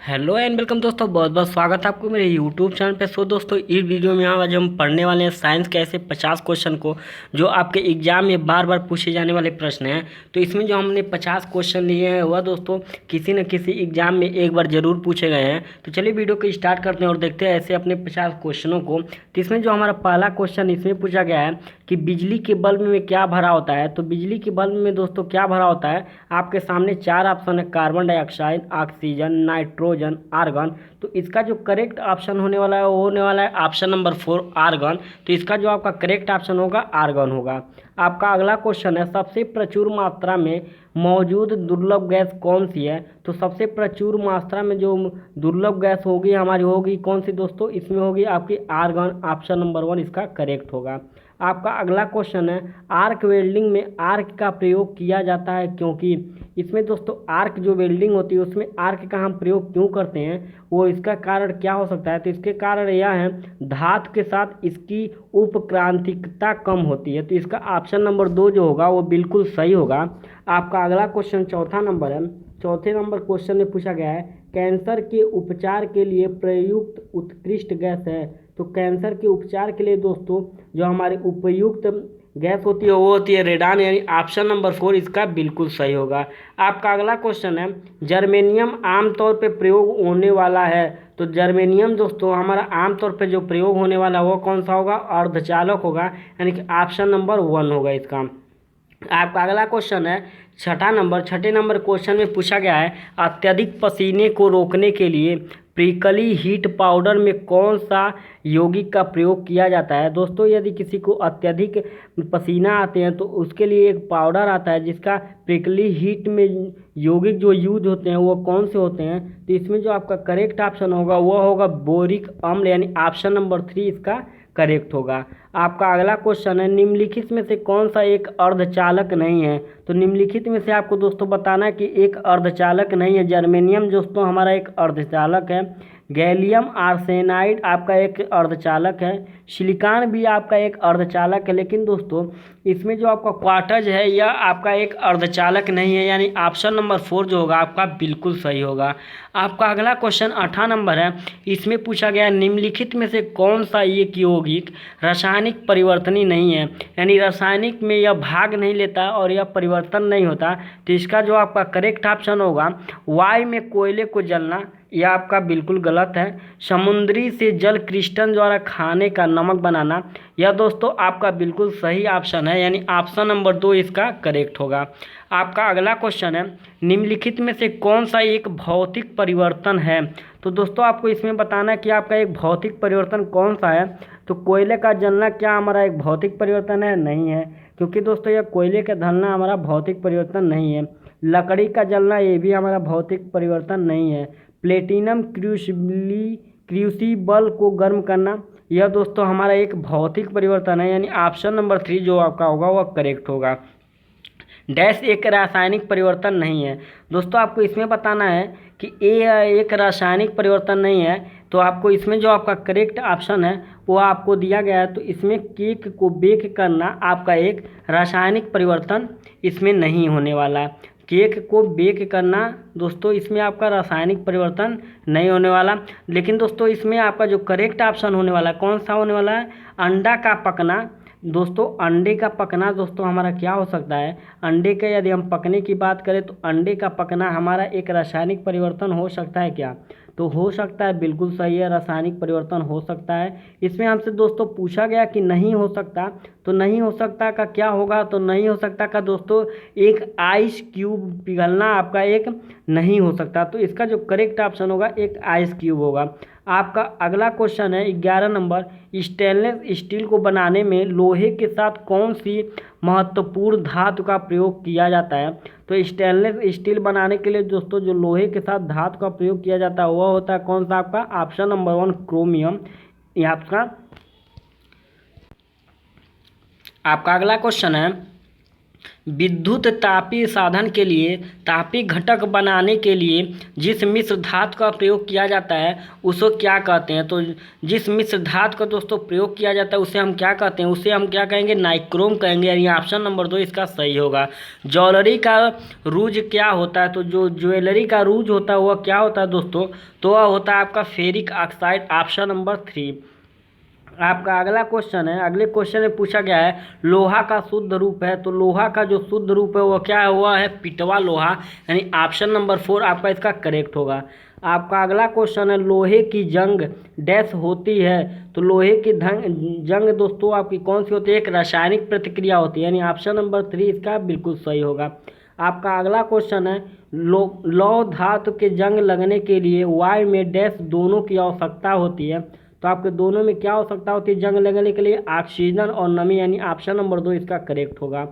Hello and welcome दोस्तों, बहुत बहुत स्वागत है आपको मेरे यूट्यूब चैनल पे। सो दोस्तों, इस वीडियो में आज हम पढ़ने वाले हैं साइंस के ऐसे 50 क्वेश्चन को जो आपके एग्जाम में बार बार पूछे जाने वाले प्रश्न हैं। तो इसमें जो हमने 50 क्वेश्चन लिए हैं वह दोस्तों किसी न किसी एग्जाम में एक बार ज़रूर पूछे गए हैं। तो चलिए वीडियो को स्टार्ट करते हैं और देखते हैं ऐसे अपने 50 क्वेश्चनों को। तो इसमें जो हमारा पहला क्वेश्चन इसमें पूछा गया है कि बिजली के बल्ब में क्या भरा होता है। तो बिजली के बल्ब में दोस्तों क्या भरा होता है, आपके सामने चार ऑप्शन है: carbon dioxide, oxygen, nitrogen, argon. तो इसका जो करेक्ट ऑप्शन होने वाला है वो होने वाला है ऑप्शन नंबर 4, आर्गन। तो इसका जो आपका करेक्ट ऑप्शन होगा आर्गन होगा। आपका अगला क्वेश्चन है, सबसे प्रचुर मात्रा में मौजूद दुर्लभ गैस कौन सी है। तो सबसे प्रचुर मात्रा में जो दुर्लभ गैस होगी हमारी होगी कौन सी दोस्तों, इसमें होगी आपकी आर्गन। ऑप्शन नंबर 1 इसका करेक्ट होगा। आपका अगला क्वेश्चन है, आर्क वेल्डिंग में आर्क का प्रयोग किया जाता है क्योंकि। इसमें दोस्तों आर्क जो वेल्डिंग होती है उसमें आर्क का हम प्रयोग क्यों करते हैं, वो इसका कारण क्या हो सकता है। तो इसके कारण यह है, धातु के साथ इसकी उपक्रांतिकता कम होती है। तो इसका ऑप्शन नंबर 2 जो होगा वो बिल्कुल सही होगा। आपका अगला क्वेश्चन चौथा नंबर है। चौथे नंबर क्वेश्चन में पूछा गया है, कैंसर के उपचार के लिए प्रयुक्त उत्कृष्ट गैस है। तो कैंसर के उपचार के लिए दोस्तों जो हमारी उपयुक्त गैस होती है वो होती है रेडान, यानी ऑप्शन नंबर 4 इसका बिल्कुल सही होगा। आपका अगला क्वेश्चन है, जर्मेनियम आमतौर पे प्रयोग होने वाला है। तो जर्मेनियम दोस्तों हमारा आमतौर पे जो प्रयोग होने वाला वो कौन सा होगा, अर्धचालक होगा, यानी कि ऑप्शन नंबर 1 होगा इसका। आपका अगला क्वेश्चन है छठे नंबर क्वेश्चन में पूछा गया है, अत्यधिक पसीने को रोकने के लिए प्रिकली हीट पाउडर में कौन सा यौगिक का प्रयोग किया जाता है। दोस्तों यदि किसी को अत्यधिक पसीना आते हैं तो उसके लिए एक पाउडर आता है जिसका प्रिकली हीट में यौगिक जो यूज होते हैं वो कौन से होते हैं। तो इसमें जो आपका करेक्ट ऑप्शन होगा वो होगा बोरिक अम्ल, यानी ऑप्शन नंबर 3 इसका करेक्ट होगा। आपका अगला क्वेश्चन है, निम्नलिखित में से कौन सा एक अर्धचालक नहीं है। तो निम्नलिखित में से आपको दोस्तों बताना है कि एक अर्धचालक नहीं है। जर्मेनियम दोस्तों हमारा एक अर्धचालक है, गैलियम आर्सेनाइड आपका एक अर्धचालक है, सिलिकॉन भी आपका एक अर्धचालक है। लेकिन दोस्तों इसमें जो आपका क्वार्टज है यह आपका एक अर्धचालक नहीं है, यानी ऑप्शन नंबर 4 जो होगा आपका बिल्कुल सही होगा। आपका अगला क्वेश्चन 8 नंबर है। इसमें पूछा गया निम्नलिखित में से कौन सा एक यौगिक रासायनिक परिवर्तनी नहीं है, यानी रासायनिक में यह भाग नहीं लेता और यह परिवर्तन नहीं होता। तो इसका जो आपका करेक्ट ऑप्शन होगा वायु में कोयले को जलना, यह आपका बिल्कुल गलत है। समुद्री से जल क्रिस्टल द्वारा खाने का नमक बनाना, यह दोस्तों आपका बिल्कुल सही ऑप्शन है, यानी ऑप्शन नंबर 2 इसका करेक्ट होगा। आपका अगला क्वेश्चन है, निम्नलिखित में से कौन सा एक भौतिक परिवर्तन है। तो दोस्तों आपको इसमें बताना है कि आपका एक भौतिक परिवर्तन कौन सा है। तो कोयले का जलना क्या हमारा एक भौतिक परिवर्तन है, नहीं है, क्योंकि दोस्तों यह कोयले का जलना हमारा भौतिक परिवर्तन नहीं है। लकड़ी का जलना ये भी हमारा भौतिक परिवर्तन नहीं है। प्लेटिनम क्रूसिबल को गर्म करना, यह दोस्तों हमारा एक भौतिक परिवर्तन है, यानी ऑप्शन नंबर 3 जो आपका होगा वह करेक्ट होगा। डैश एक रासायनिक परिवर्तन नहीं है। दोस्तों आपको इसमें बताना है कि ए एक रासायनिक परिवर्तन नहीं है। तो आपको इसमें जो आपका करेक्ट ऑप्शन है वो आपको दिया गया है। तो इसमें केक को बेक करना आपका एक रासायनिक परिवर्तन इसमें नहीं होने वाला। केक को बेक करना दोस्तों इसमें आपका रासायनिक परिवर्तन नहीं होने वाला। लेकिन दोस्तों इसमें आपका जो करेक्ट ऑप्शन होने वाला है कौन सा होने वाला है, अंडा का पकना। दोस्तों अंडे का पकना दोस्तों हमारा क्या हो सकता है, अंडे के यदि हम पकने की बात करें तो अंडे का पकना हमारा एक रासायनिक परिवर्तन हो सकता है क्या। तो हो सकता है, बिल्कुल सही है, रासायनिक परिवर्तन हो सकता है। इसमें हमसे दोस्तों पूछा गया कि नहीं हो सकता, तो नहीं हो सकता का क्या होगा। तो नहीं हो सकता का दोस्तों एक आइस क्यूब पिघलना आपका एक नहीं हो सकता। तो इसका जो करेक्ट ऑप्शन होगा एक आइस क्यूब होगा। आपका अगला क्वेश्चन है 11 नंबर, स्टेनलेस स्टील को बनाने में लोहे के साथ कौन सी महत्वपूर्ण धातु का प्रयोग किया जाता है। तो स्टेनलेस स्टील बनाने के लिए दोस्तों जो लोहे के साथ धातु का प्रयोग किया जाता है वह होता है कौन सा, आपका ऑप्शन नंबर 1 क्रोमियम। यह आपका अगला क्वेश्चन है विद्युत तापीय साधन के लिए तापीय घटक बनाने के लिए जिस मिश्र धातु का प्रयोग किया जाता है उसको क्या कहते हैं? तो जिस मिश्र धातु का दोस्तों प्रयोग किया जाता है उसे हम क्या कहते हैं? उसे हम क्या कहेंगे? नाइक्रोम कहेंगे। यानी ऑप्शन नंबर 2 इसका सही होगा। ज्वेलरी का रूज क्या होता है? तो जो ज्वेलरी का रूज होता है वह क्या होता है दोस्तों? तो वह होता है आपका फेरिक ऑक्साइड। Option number 3। आपका अगला क्वेश्चन है, अगले क्वेश्चन में पूछा गया है लोहा का शुद्ध रूप है। तो लोहा का जो शुद्ध रूप है वो क्या हुआ है? पिटवा लोहा। यानी ऑप्शन नंबर 4 आपका इसका करेक्ट होगा। आपका अगला क्वेश्चन है लोहे की जंग डैश होती है। तो लोहे की जंग दोस्तों आपकी कौन सी होती है? एक रासायनिक प्रतिक्रिया होती है। यानी ऑप्शन नंबर 3 इसका बिल्कुल सही होगा। आपका अगला क्वेश्चन है लौह धातु के जंग लगने के लिए वायु में डैश दोनों की आवश्यकता होती है। तो आपके दोनों में क्या आवश्यकता होती है जंग लगने के लिए? ऑक्सीजन और नमी। यानी ऑप्शन नंबर 2 इसका करेक्ट होगा।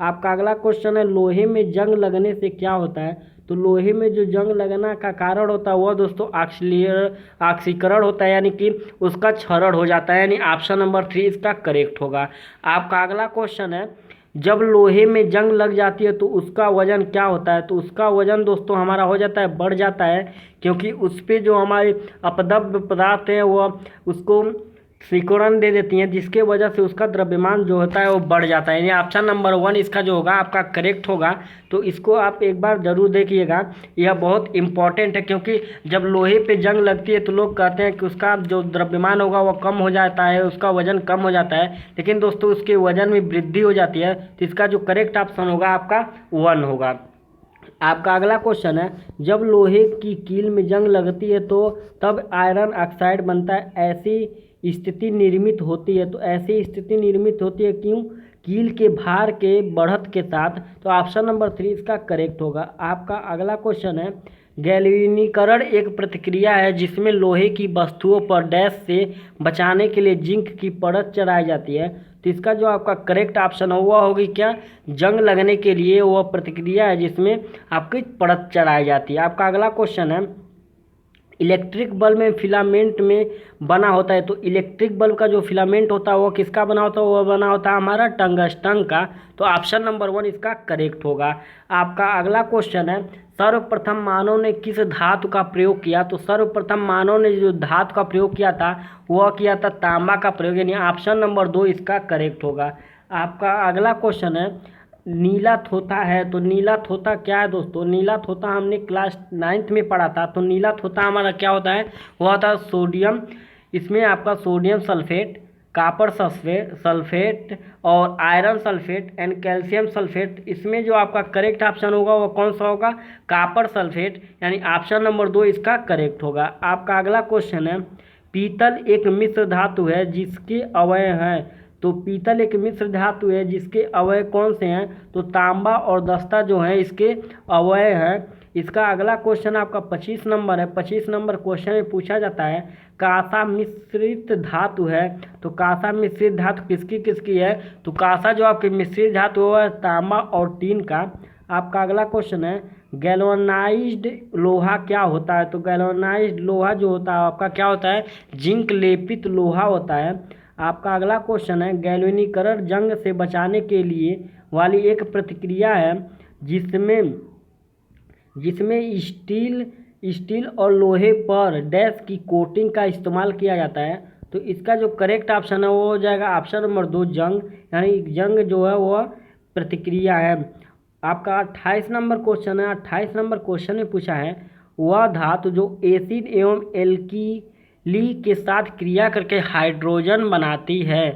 आपका अगला क्वेश्चन है लोहे में जंग लगने से क्या होता है? तो लोहे में जो जंग लगना का कारण होता है वह दोस्तों ऑक्सीकरण होता है, यानी कि उसका क्षरण हो जाता है। यानी ऑप्शन नंबर 3 इसका करेक्ट होगा। आपका अगला क्वेश्चन है जब लोहे में जंग लग जाती है तो उसका वजन क्या होता है? तो उसका वजन दोस्तों हमारा हो जाता है, बढ़ जाता है, क्योंकि उस पर जो हमारे अपद्रव्य पदार्थ हैं वह उसको सिकुड़न दे देती हैं, जिसके वजह से उसका द्रव्यमान जो होता है वो बढ़ जाता है। यानी ऑप्शन नंबर 1 इसका जो होगा आपका करेक्ट होगा। तो इसको आप एक बार ज़रूर देखिएगा, यह बहुत इंपॉर्टेंट है, क्योंकि जब लोहे पे जंग लगती है तो लोग कहते हैं कि उसका जो द्रव्यमान होगा वो कम हो जाता है, उसका वजन कम हो जाता है, लेकिन दोस्तों उसके वजन में वृद्धि हो जाती है। तो इसका जो करेक्ट ऑप्शन होगा आपका 1 होगा। आपका अगला क्वेश्चन है जब लोहे की कील में जंग लगती है तो तब आयरन ऑक्साइड बनता है, ऐसी स्थिति निर्मित होती है। तो ऐसी स्थिति निर्मित होती है क्यों? कील के भार के बढ़त के साथ। तो ऑप्शन नंबर 3 इसका करेक्ट होगा। आपका अगला क्वेश्चन है गैल्वेनीकरण एक प्रतिक्रिया है जिसमें लोहे की वस्तुओं पर डैश से बचाने के लिए जिंक की परत चढ़ाई जाती है। तो इसका जो आपका करेक्ट ऑप्शन हुआ होगी क्या? जंग लगने के लिए वह प्रतिक्रिया है जिसमें आपकी परत चढ़ाई जाती है। आपका अगला क्वेश्चन है इलेक्ट्रिक बल्ब में फिलामेंट में बना होता है। तो इलेक्ट्रिक बल्ब का जो फिलामेंट होता है वो किसका बना होता है? वो बना होता है हमारा टंगस्टन का। तो ऑप्शन नंबर 1 इसका करेक्ट होगा। आपका अगला क्वेश्चन है सर्वप्रथम मानव ने किस धातु का प्रयोग किया? तो सर्वप्रथम मानव ने जो धातु का प्रयोग किया था वह किया था तांबा का प्रयोग। यानी ऑप्शन नंबर 2 इसका करेक्ट होगा। आपका अगला क्वेश्चन है नीला थोथा है। तो नीला थोथा क्या है दोस्तों? नीला थोथा हमने क्लास 9th में पढ़ा था। तो नीला थोथा हमारा क्या होता है? वह होता है सोडियम, इसमें आपका सोडियम सल्फेट, कॉपर सल्फेट और iron sulphate and calcium sulphate. इसमें जो आपका करेक्ट ऑप्शन होगा वो कौन सा होगा? Copper sulphate. यानी ऑप्शन नंबर 2 इसका करेक्ट होगा। आपका अगला क्वेश्चन है पीतल एक मिश्र धातु है जिसके अवयव हैं। तो पीतल एक मिश्र धातु है जिसके अवयव कौन से हैं? तो तांबा और दस्ता जो है इसके अवयव हैं। इसका अगला क्वेश्चन आपका 25 नंबर है। 25 नंबर क्वेश्चन में पूछा जाता है कांसा मिश्रित धातु है। तो कांसा मिश्रित धातु किसकी किसकी है? तो कांसा जो आपकी मिश्रित धातु है तांबा और टीन का। आपका अगला क्वेश्चन है गैल्वेनाइज्ड लोहा क्या होता है? तो गैल्वेनाइज्ड लोहा जो होता है आपका क्या होता है? जिंक लेपित लोहा होता है। आपका अगला क्वेश्चन है गैल्वेनीकरण जंग से बचाने के लिए वाली एक प्रतिक्रिया है जिसमें स्टील और लोहे पर डैश की कोटिंग का इस्तेमाल किया जाता है। तो इसका जो करेक्ट ऑप्शन है वो हो जाएगा ऑप्शन नंबर 2 जंग। यानी जंग जो है वह प्रतिक्रिया है। आपका 28 नंबर क्वेश्चन है। 28 नंबर क्वेश्चन में पूछा है वह धातु जो एसिड एवं एल्कीली के साथ क्रिया करके हाइड्रोजन बनाती है।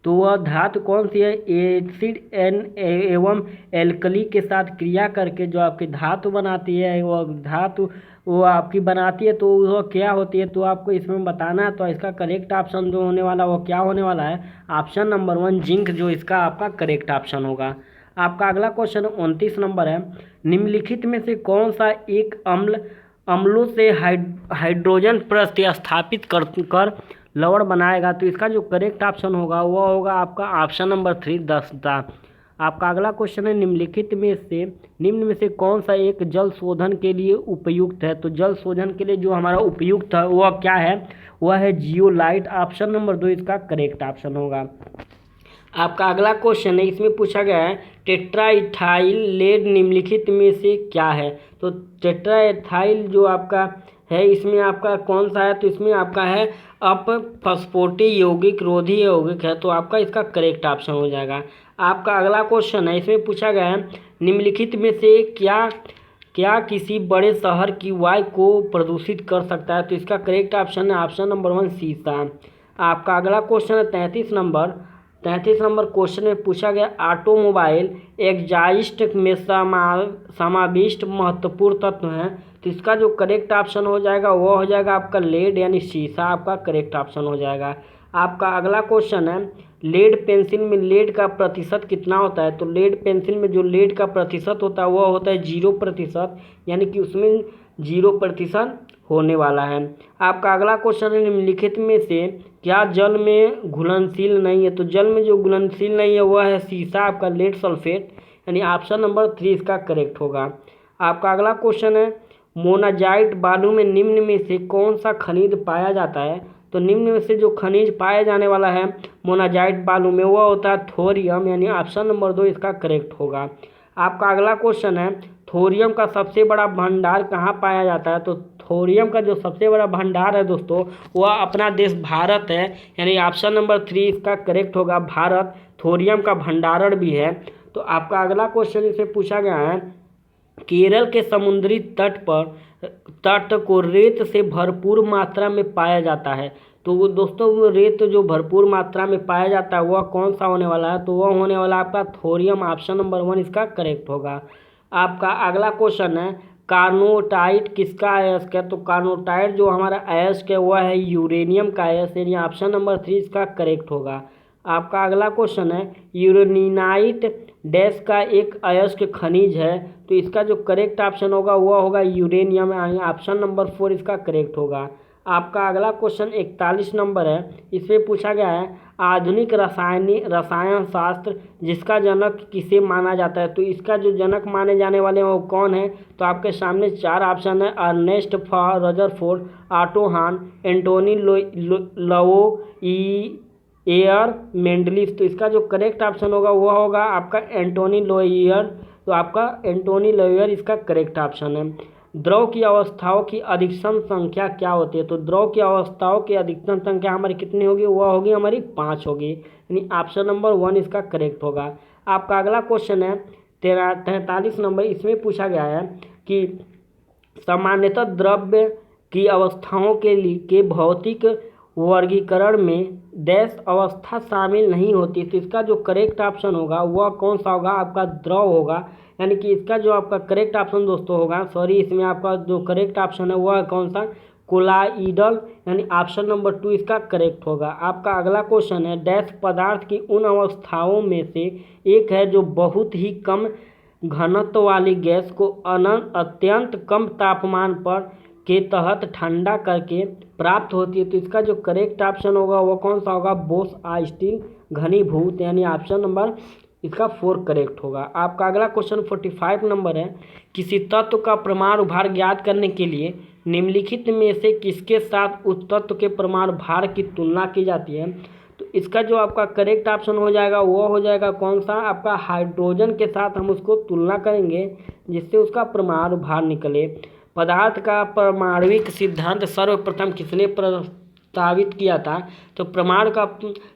तो वह धातु कौन सी है? एसिड एवं एल्कली के साथ क्रिया करके जो आपकी धातु बनाती है वह धातु वो आपकी बनाती है। तो वह क्या होती है? तो आपको इसमें बताना है। तो इसका करेक्ट ऑप्शन जो होने वाला वो क्या होने वाला है? ऑप्शन नंबर 1 जिंक जो इसका आपका करेक्ट ऑप्शन होगा। आपका अगला क्वेश्चन 29 नंबर है निम्नलिखित में से कौन सा एक अम्लों से हाइड्रोजन प्रतिस्थापित कर लवण बनाएगा? तो इसका जो करेक्ट ऑप्शन होगा वह होगा आपका ऑप्शन नंबर 3 दस्ता। आपका अगला क्वेश्चन है निम्न में से कौन सा एक जल शोधन के लिए उपयुक्त है? तो जल शोधन के लिए जो हमारा उपयुक्त है वह क्या है? वह है जियोलाइट। ऑप्शन नंबर 2 इसका करेक्ट ऑप्शन होगा। आपका अगला क्वेश्चन है, इसमें पूछा गया है टेट्राइथाइल लेड निम्नलिखित में से क्या है। तो टेट्राइथाइल जो आपका है इसमें आपका कौन सा है, तो इसमें आपका है अपफस्फोटी यौगिक रोधी यौगिक है, तो आपका इसका करेक्ट ऑप्शन हो जाएगा। आपका अगला क्वेश्चन है, इसमें पूछा गया है निम्नलिखित में से क्या क्या किसी बड़े शहर की वायु को प्रदूषित कर सकता है, तो इसका करेक्ट ऑप्शन है ऑप्शन नंबर 1 शीशा। आपका अगला क्वेश्चन है 33 नंबर क्वेश्चन में पूछा गया ऑटोमोबाइल एग्जॉस्ट में समाविष्ट महत्वपूर्ण तत्व हैं, तो इसका जो करेक्ट ऑप्शन हो जाएगा वो हो जाएगा आपका लेड यानी शीशा, आपका करेक्ट ऑप्शन हो जाएगा। आपका अगला क्वेश्चन है लेड पेंसिल में लेड का प्रतिशत कितना होता है, तो लेड पेंसिल में जो लेड का प्रतिशत होता है वो होता है 0%, यानी कि उसमें 0% होने वाला है। आपका अगला क्वेश्चन है निम्नलिखित में से क्या जल में घुलनशील नहीं है, तो जल में जो घुलनशील नहीं है वह है शीशा, आपका लेड सल्फेट, यानी ऑप्शन नंबर 3 इसका करेक्ट होगा। आपका अगला क्वेश्चन है मोनाजाइट बालू में निम्न में से कौन सा खनिज पाया जाता है, तो निम्न में से जो खनिज पाया जाने वाला है मोनाजाइट बालू में वह होता है थोरियम, यानी ऑप्शन नंबर 2 इसका करेक्ट होगा। आपका अगला क्वेश्चन है थोरियम का सबसे बड़ा भंडार कहाँ पाया जाता है, तो थोरियम का जो सबसे बड़ा भंडार है दोस्तों वह अपना देश भारत है, यानी ऑप्शन नंबर 3 इसका करेक्ट होगा। भारत थोरियम का भंडारण भी है। तो आपका अगला क्वेश्चन इसमें पूछा गया है केरल के समुद्री तट को रेत से भरपूर मात्रा में पाया जाता है, तो वो दोस्तों वो रेत जो भरपूर मात्रा में पाया जाता है वह कौन सा होने वाला है, तो वह होने वाला आपका थोरियम, ऑप्शन नंबर 1 इसका करेक्ट होगा। आपका अगला क्वेश्चन है कार्नोटाइट किसका अयस्क है, तो कार्नोटाइट जो हमारा अयस्क है वह है यूरेनियम का अयस्क, यानी ऑप्शन नंबर 3 इसका करेक्ट होगा। आपका अगला क्वेश्चन है यूरेनिनाइट डैश का एक अयस्क खनिज है, तो इसका जो करेक्ट ऑप्शन होगा वह होगा यूरेनियम, यानी ऑप्शन नंबर 4 इसका करेक्ट होगा। आपका अगला क्वेश्चन 41 नंबर है, इसमें पूछा गया है आधुनिक रसायन शास्त्र जिसका जनक किसे माना जाता है, तो इसका जो जनक माने जाने वाले हैं वो कौन है, तो आपके सामने 4 ऑप्शन है अर्नेस्ट रदरफोर्ड, ऑटो हान, एंटोनी लोइयर मेंडलिफ, तो इसका जो करेक्ट ऑप्शन होगा वह होगा आपका एंटोनी लोइयर, तो आपका एंटोनी लोइयर इसका करेक्ट ऑप्शन है। द्रव की अवस्थाओं की अधिकतम संख्या क्या होती है, तो द्रव की अवस्थाओं की अधिकतम संख्या हमारी कितनी होगी, वह होगी हमारी 5 होगी, यानी ऑप्शन नंबर 1 इसका करेक्ट होगा। आपका अगला क्वेश्चन है 43 नंबर, इसमें पूछा गया है कि सामान्यतः द्रव्य की अवस्थाओं के भौतिक वर्गीकरण में डैश अवस्था शामिल नहीं होती, तो इसका जो करेक्ट ऑप्शन होगा वह कौन सा होगा, आपका द्रव होगा, यानी कि इसका जो आपका करेक्ट ऑप्शन दोस्तों होगा इसमें आपका जो करेक्ट ऑप्शन है वह कौन सा कोलाइडल, यानी ऑप्शन नंबर 2 इसका करेक्ट होगा। आपका अगला क्वेश्चन है डैश पदार्थ की उन अवस्थाओं में से एक है जो बहुत ही कम घनत्व वाली गैस को अत्यंत कम तापमान पर के तहत ठंडा करके प्राप्त होती है, तो इसका जो करेक्ट ऑप्शन होगा वो कौन सा होगा बोस-आइंस्टीन घनीभूत, यानी ऑप्शन नंबर इसका 4 करेक्ट होगा। आपका अगला क्वेश्चन 45 नंबर है किसी तत्व का परमाणु भार ज्ञात करने के लिए निम्नलिखित में से किसके साथ उस तत्व के परमाणु भार की तुलना की जाती है, तो इसका जो आपका करेक्ट ऑप्शन हो जाएगा वो हो जाएगा कौन सा, आपका हाइड्रोजन के साथ हम उसको तुलना करेंगे जिससे उसका परमाणु भार निकले। पदार्थ का परमाणुविक सिद्धांत सर्वप्रथम किसने प्रस्तावित किया था, तो परमाणु का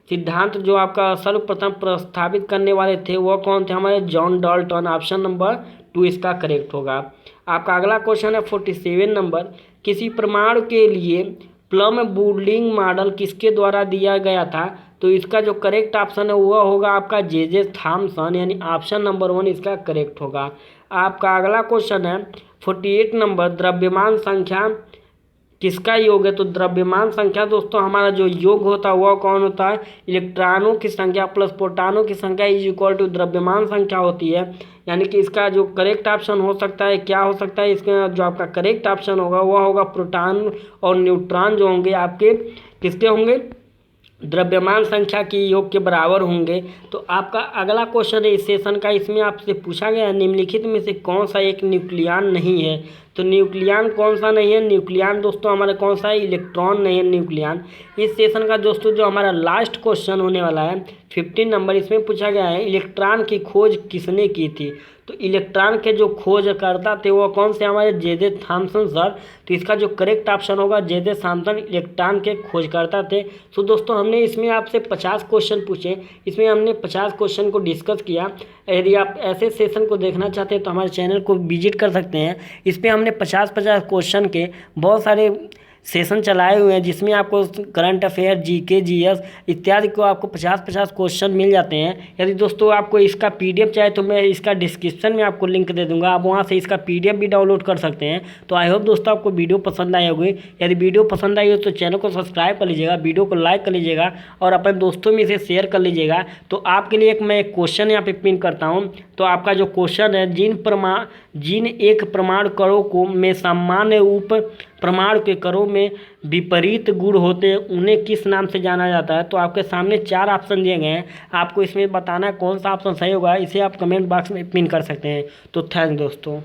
सिद्धांत जो आपका सर्वप्रथम प्रस्तावित करने वाले थे वो कौन थे, हमारे जॉन डाल्टन, ऑप्शन नंबर 2 इसका करेक्ट होगा। आपका अगला क्वेश्चन है 47 नंबर, किसी परमाणु के लिए प्लम बूलिंग मॉडल किसके द्वारा दिया गया था, तो इसका जो करेक्ट ऑप्शन है वह होगा आपका जे थॉमसन, यानी ऑप्शन नंबर 1 इसका करेक्ट होगा। आपका अगला क्वेश्चन है 48 नंबर, द्रव्यमान संख्या किसका योग है, तो द्रव्यमान संख्या दोस्तों हमारा जो योग होता है वह कौन होता है, इलेक्ट्रॉनों की संख्या प्लस प्रोटॉनों की संख्या इज इक्वल टू द्रव्यमान संख्या होती है, यानी कि इसका जो करेक्ट ऑप्शन हो सकता है क्या हो सकता है, इसका जो आपका करेक्ट ऑप्शन होगा वह होगा प्रोटॉन और न्यूट्रॉन जो होंगे आपके किसके होंगे, द्रव्यमान संख्या की योग के बराबर होंगे। तो आपका अगला क्वेश्चन है इस सेशन का, इसमें आपसे पूछा गया निम्नलिखित में से कौन सा एक न्यूक्लियॉन नहीं है, तो न्यूक्लियन कौन सा नहीं है? न्यूक्लियन दोस्तों हमारा कौन सा है? इलेक्ट्रॉन नहीं है न्यूक्लियन। इस सेशन का दोस्तों जो हमारा लास्ट क्वेश्चन होने वाला है 15 नंबर, इसमें पूछा गया है इलेक्ट्रॉन की खोज किसने की थी? तो इलेक्ट्रॉन के जो खोजकर्ता थे वो कौन से? हमारे जे थॉमसन सर। तो इसका जो करेक्ट ऑप्शन होगा जे थॉमसन इलेक्ट्रॉन के खोजकर्ता थे। तो दोस्तों हमने इसमें आपसे 50 क्वेश्चन पूछे, इसमें हमने 50 क्वेश्चन को डिस्कस किया। यदि आप ऐसे सेशन को देखना चाहते हैं तो हमारे चैनल को विजिट कर सकते हैं। इस पर हमने 50 क्वेश्चन के बहुत सारे सेशन चलाए हुए हैं, जिसमें आपको करंट अफेयर, जीके, जीएस इत्यादि को आपको 50 क्वेश्चन मिल जाते हैं। यदि दोस्तों आपको इसका पीडीएफ चाहे तो मैं इसका डिस्क्रिप्शन में आपको लिंक दे दूंगा, आप वहां से इसका पीडीएफ भी डाउनलोड कर सकते हैं। तो आई होप दोस्तों आपको वीडियो पसंद आई होगी। यदि वीडियो पसंद आई हो तो चैनल को सब्सक्राइब कर लीजिएगा, वीडियो को लाइक कर लीजिएगा और अपने दोस्तों में इसे शेयर कर लीजिएगा। तो आपके लिए मैं एक क्वेश्चन यहाँ पे पिन करता हूँ। तो आपका जो क्वेश्चन है, जिन एक प्रमाण कणों को में सामान्य उप प्रमाण के कणों में विपरीत गुण होते हैं उन्हें किस नाम से जाना जाता है? तो आपके सामने 4 ऑप्शन दिए गए हैं, आपको इसमें बताना है कौन सा ऑप्शन सही होगा। इसे आप कमेंट बॉक्स में पिन कर सकते हैं। तो थैंक दोस्तों।